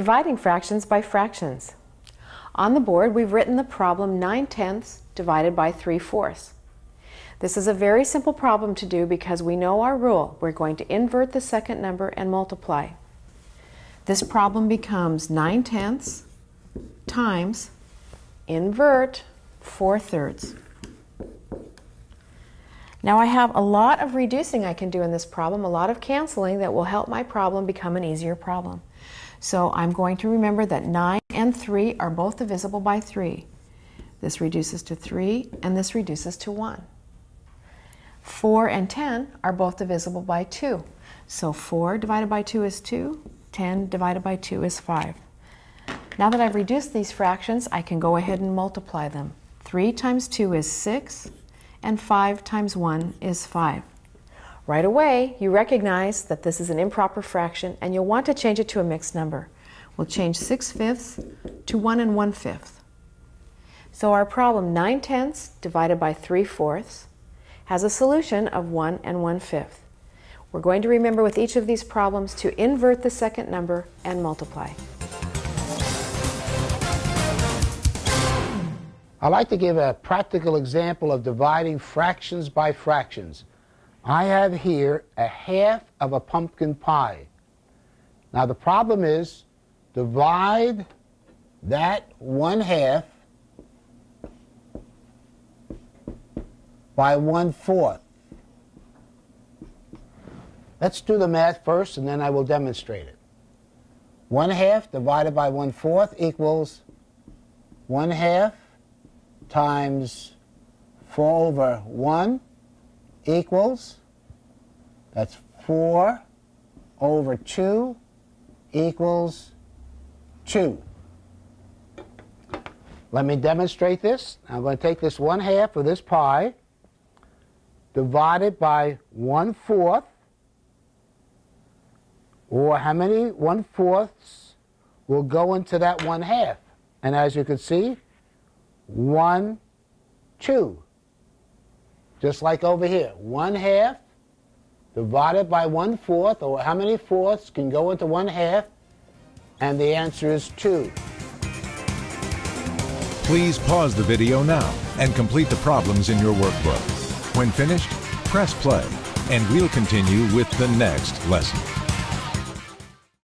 Dividing fractions by fractions. On the board, we've written the problem 9/10 divided by 3/4. This is a very simple problem to do because we know our rule. We're going to invert the second number and multiply. This problem becomes 9/10 times invert 4/3. Now I have a lot of reducing I can do in this problem, a lot of canceling that will help my problem become an easier problem. So I'm going to remember that 9 and 3 are both divisible by 3. This reduces to 3 and this reduces to 1. 4 and 10 are both divisible by 2. So 4 divided by 2 is 2, 10 divided by 2 is 5. Now that I've reduced these fractions, I can go ahead and multiply them. 3 times 2 is 6, and 5 times 1 is 5. Right away, you recognize that this is an improper fraction, and you'll want to change it to a mixed number. We'll change 6/5 to 1 1/5. So our problem 9/10 divided by 3/4 has a solution of 1 1/5. We're going to remember with each of these problems to invert the second number and multiply. I'd like to give a practical example of dividing fractions by fractions. I have here a half of a pumpkin pie. Now the problem is, divide that 1/2 by 1/4. Let's do the math first and then I will demonstrate it. 1/2 divided by 1/4 equals 1/2 times 4/1 equals, that's 4/2 equals 2. Let me demonstrate this. I'm going to take this 1/2 of this pie, divide it by 1/4, or how many 1/4 will go into that 1/2? And as you can see, 1, 2. Just like over here, 1/2 divided by 1/4, or how many fourths can go into 1/2? And the answer is 2. Please pause the video now and complete the problems in your workbook. When finished, press play, and we'll continue with the next lesson.